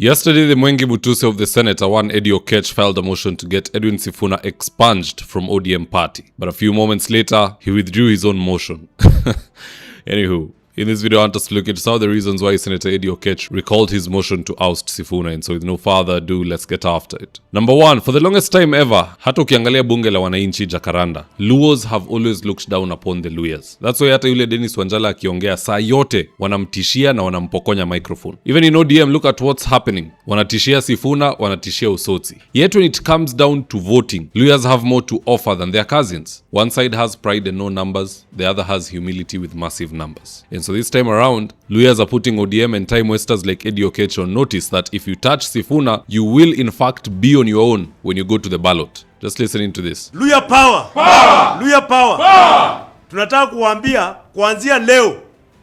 Yesterday, the Mingi Bhutus of the Senate, Eddy Oketch, filed a motion to get Edwin Sifuna expunged from ODM party. But a few moments later, he withdrew his own motion. Anywho, in this video, I want us to look into some of the reasons why Senator Eddy Oketch recalled his motion to oust Sifuna. And so with no further ado, let's get after it. Number one, for the longest time ever, hata ukiangalia bunge la wananchi Jacaranda, Luos have always looked down upon the Luyas. That's why hata yule Dennis Wanjala akiongea saa yote wanamtishia na wanampokonya microphone. Even in ODM, look at what's happening. Wanatishia Sifuna, wanatishia Usotsi. Yet when it comes down to voting, Luyas have more to offer than their cousins. One side has pride and no numbers, the other has humility with massive numbers. And so this time around, Luyas are putting ODM and time wasters like Eddy Oketch on notice that if you touch Sifuna, you will in fact be on your own when you go to the ballot. Just listen into this. Luya power! Power! Luya power! Power! Tunataka kuambia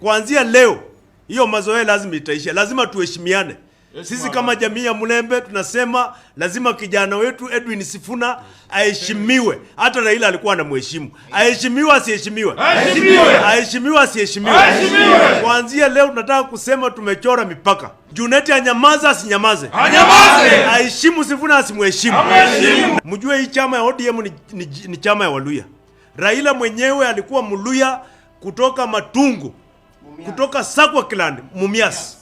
kuanzia leo, hiyo mazoea lazima itaisha. Lazima tuheshimiane. Sisi kama jamii ya Mulembe tunasema lazima kijana wetu Edwin Sifuna aheshimiwe. Hata Raila alikuwa anamheshimu. Aheshimiwe asiheshimiwe? Aheshimiwe. Aheshimiwe asiheshimiwe? Aheshimiwe. Kuanzia leo tunataka kusema tumechora mipaka. Juneti anyamaza asinyamaze. Anyamaze. Aheshimu Sifuna asimheshimu. Aheshimu. Mjue hii chama ya ODM ni chama ya Waluya. Raila mwenyewe alikuwa Mluya kutoka Matungu, kutoka Sakwa Clan, Mumias.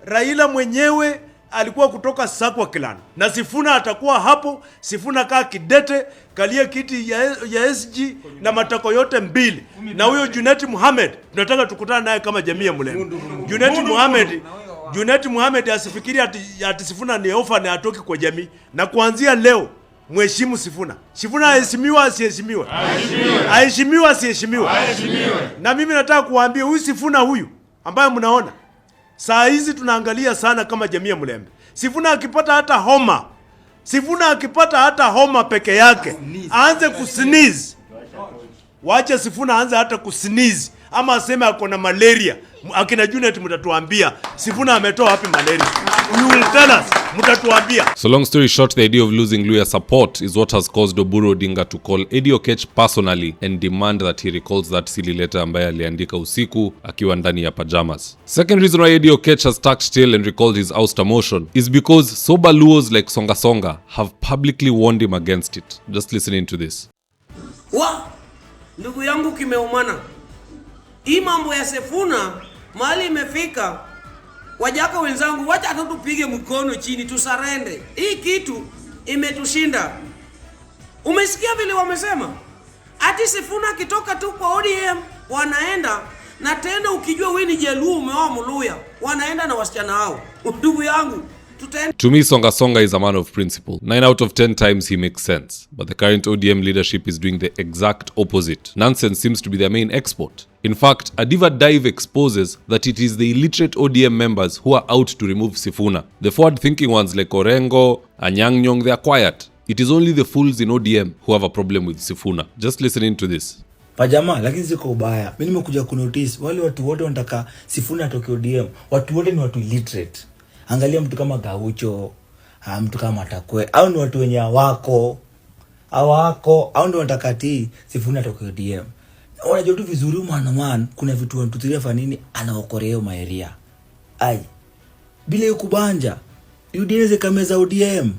Raila mwenyewe alikuwa kutoka Sakwa Clan. Na Sifuna atakuwa hapo. Sifuna kaa kidete, kalia kiti ya SG na matako yote mbili. Na huyo Juneti Mohamed tunataka tukutana naye kama jamii ya Mulembe. Juneti Mohamed asifikiri ati Sifuna ni ofa na atoki kwa jamii. Na kuanzia leo mheshimu Sifuna. Sifuna aheshimiwe asiheshimiwe? Aheshimiwe. Aheshimiwe asiheshimiwe? Aheshimiwe. Na mimi nataka kuambia huyu Sifuna huyu ambaye mnaona saa hizi tunaangalia sana kama jamii ya Mulembe. Sifuna akipata hata homa peke yake, aanze kusneeze. Wacha Sifuna aanze hata kusneeze ama aseme ako na malaria. Akina Junet mtatuambia Sifuna ametoa wapi malaria? You will tell us. Mtatuambia. So long story short, the idea of losing Luya support is what has caused Oburu Odinga to call Eddy Oketch personally and demand that he recalls that silly letter ambaye aliandika usiku akiwa ndani ya pajamas. Second reason why Eddy Oketch has tucked tail and recalled his ouster motion is because sober Luos like Songa Songa have publicly warned him against it. Just listening to this. Ndugu yangu kimeumana. Hii mambo ya Sifuna mahali imefika. Wajaka wenzangu, wacha hata tupige mkono chini tusarende. Hii kitu imetushinda. Umesikia vile wamesema? Ati Sifuna kitoka tu kwa ODM wanaenda na tena ukijua wewe ni Jaluo umeoa Mluya, wanaenda na wasichana hao. Ndugu yangu, to me, Songa Songa is a man of principle. 9 out of 10 times he makes sense. But the current ODM leadership is doing the exact opposite. Nonsense seems to be their main export. In fact, a diva dive exposes that it is the illiterate ODM members who are out to remove Sifuna. The forward-thinking ones like Orengo, Anyang' Nyong', they are quiet. It is only the fools in ODM who have a problem with Sifuna. Just listening to this. Pajama, lakini siko ubaya. Mimi nimekuja kunotice wale watu wote wanataka Sifuna atoke ODM. Watu wote ni watu illiterate. Angalia mtu kama Gaucho, mtu kama Takwe, au ni watu wenye hawako, au ndio watakati Sifuna atoke ODM. Unajua tu vizuri man, kuna vitu wanatutia fanini anaokoreo maeria. Bila yukubanja, UDM kameza ODM.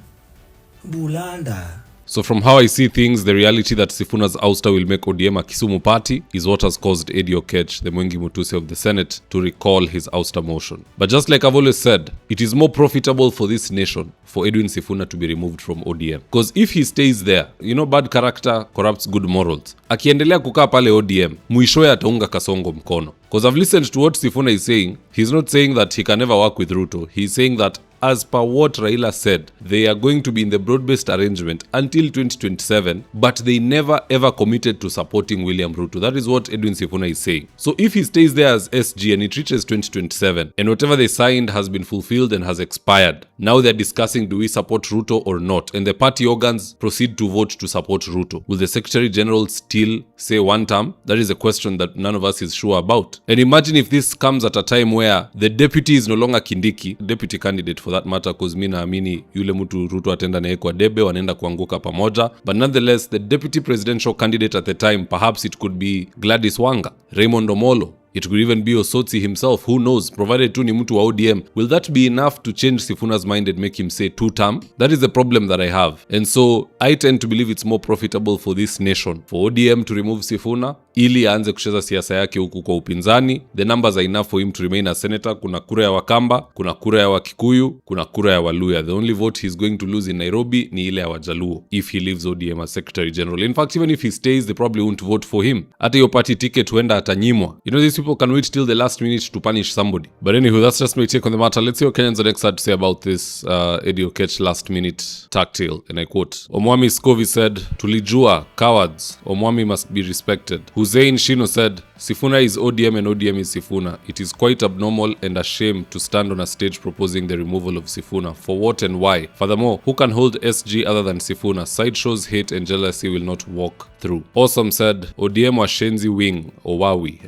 Bulanda. So from how I see things, the reality that Sifuna's ouster will make ODM a Kisumu party is what has caused Eddy Oketch, the Mingi Bhutus of the Senate, to recall his ouster motion. But just like I've always said, it is more profitable for this nation for Edwin Sifuna to be removed from ODM. Because if he stays there, bad character corrupts good morals. Akiendelea kukaa pale ODM, mwishowe ataunga Kasongo mkono. Because I've listened to what Sifuna is saying. He's not saying that he can never work with Ruto. He's saying that as per what Raila said, they are going to be in the broad-based arrangement until 2027, but they never ever committed to supporting William Ruto. That is what Edwin Sifuna is saying. So if he stays there as SG and it reaches 2027, and whatever they signed has been fulfilled and has expired, now they're discussing, do we support Ruto or not? And the party organs proceed to vote to support Ruto. Will the Secretary General still say one term? That is a question that none of us is sure about. And imagine if this comes at a time where the deputy is no longer Kindiki, deputy candidate for that matter, because mi naamini yule mtu Ruto atenda naye kwa debe, wanaenda kuanguka pamoja. But nonetheless, the deputy presidential candidate at the time, perhaps it could be Gladys Wanga, Raymond Omolo, It could even be Osotsi himself, who knows, provided tu ni mtu wa ODM. Will that be enough to change Sifuna's mind and make him say 2-term? That is the problem that I have. And so I tend to believe it's more profitable for this nation, for ODM to remove Sifuna, ili aanze kucheza siasa yake huku kwa upinzani. The numbers are enough for him to remain a senator. Kuna kura ya Wakamba, kuna kura ya Wakikuyu, kuna kura ya Waluya. The only vote he's going to lose in Nairobi ni ile ya Wajaluo if he leaves ODM as Secretary General. In fact, even if he stays, they probably won't vote for him. Hata hiyo party ticket huenda atanyimwa. You know, these people can wait till the last minute to punish somebody. But anyway, that's just my take on the matter. Let's see what Kenyans are next had to say about this Eddy Oketch last minute tactile. And I quote, Omwami Scovi said, "Tulijua, cowards. Omwami must be respected." Hussein Shino said, "Sifuna is ODM and ODM is Sifuna. It is quite abnormal and a shame to stand on a stage proposing the removal of Sifuna. For what and why? Furthermore, who can hold SG other than Sifuna? Sideshows, hate and jealousy will not walk through." Awesome said, "ODM Washenzi wing, Owawi."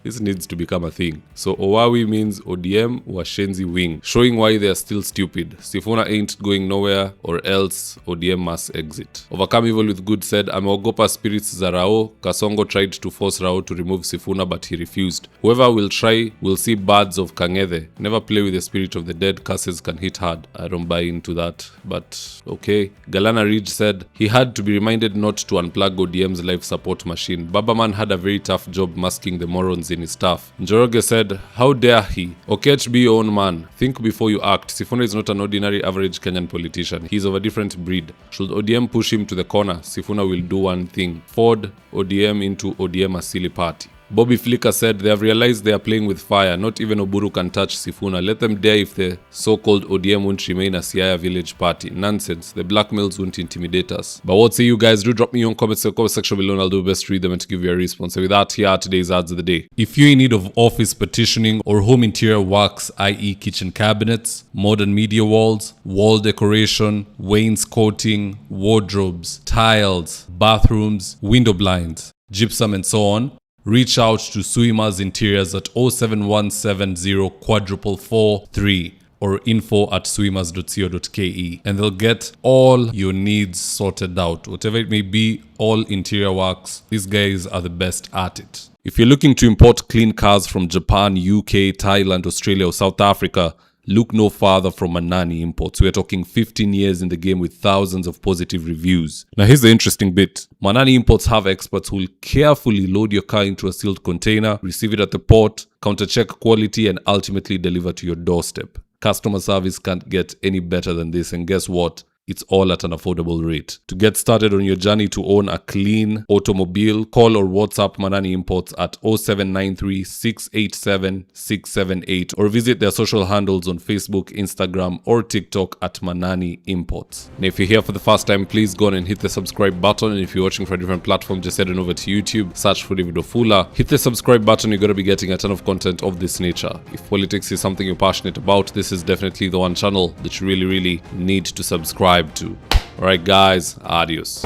This needs to become a thing. So Owawi means ODM Washenzi wing, showing why they are still stupid. Sifuna ain't going nowhere, or else ODM must exit. Overcome evil with good said, "Ameogopa spirits za Rao. Kasongo tried to force Rao to remove Sifuna, but he refused. Whoever will try will see birds of Kang'ethe. Never play with the spirit of the dead. Curses can hit hard." I don't buy into that, but okay. Galana Ridge said, "He had to be reminded not to unplug ODM's life support machine. Babaman had a very tough job masking the morons in his staff." Njoroge said, "How dare he? Oketch, be your own man. Think before you act. Sifuna is not an ordinary average Kenyan politician. He is of a different breed. Should ODM push him to the corner, Sifuna will do one thing: forward ODM into ODM a silly party." Bobby Flicker said, "They have realized they are playing with fire. Not even Oburu can touch Sifuna. Let them dare if the so-called ODM won't remain a Siaya village party. Nonsense. The blackmails won't intimidate us." But what say you guys? Do drop me your comments in the comment section below and I'll do my best to read them and to give you a response. And with that, here are today's ads of the day. If you're in need of office petitioning or home interior works, i.e. kitchen cabinets, modern media walls, wall decoration, wainscoting, wardrobes, tiles, bathrooms, window blinds, gypsum and so on, reach out to Suima's Interiors at 07170 or info@suimas.co.ke and they'll get all your needs sorted out. Whatever it may be, all interior works, these guys are the best at it. If you're looking to import clean cars from Japan, UK, Thailand, Australia or South Africa, look no farther from Manani Imports. We're talking 15 years in the game with thousands of positive reviews. Now here's the interesting bit. Manani Imports have experts who will carefully load your car into a sealed container, receive it at the port, counter-check quality and ultimately deliver to your doorstep. Customer service can't get any better than this, and guess what? It's all at an affordable rate. To get started on your journey to own a clean automobile, call or WhatsApp Manani Imports at 0793 687 678 or visit their social handles on Facebook, Instagram or TikTok at Manani Imports. And if you're here for the first time, please go on and hit the subscribe button. And if you're watching from a different platform, just head on over to YouTube, search for David Wafula. Hit the subscribe button, you're going to be getting a ton of content of this nature. If politics is something you're passionate about, this is definitely the one channel that you really need to subscribe to. Alright guys, adios.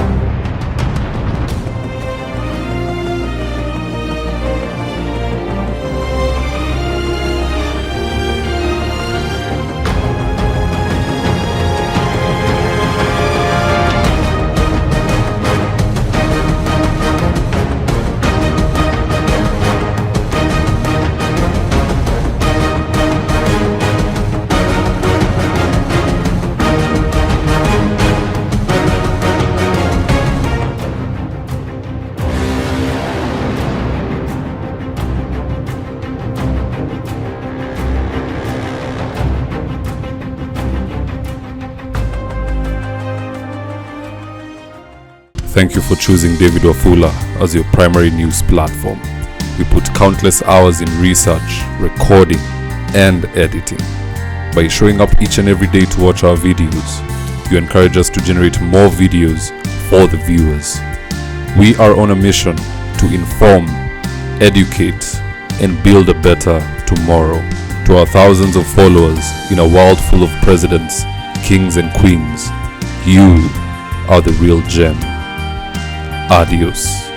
Thank you for choosing David Wafula as your primary news platform. We put countless hours in research, recording, and editing. By showing up each and every day to watch our videos, you encourage us to generate more videos for the viewers. We are on a mission to inform, educate, and build a better tomorrow. To our thousands of followers in a world full of presidents, kings, and queens, you are the real gem. Adios.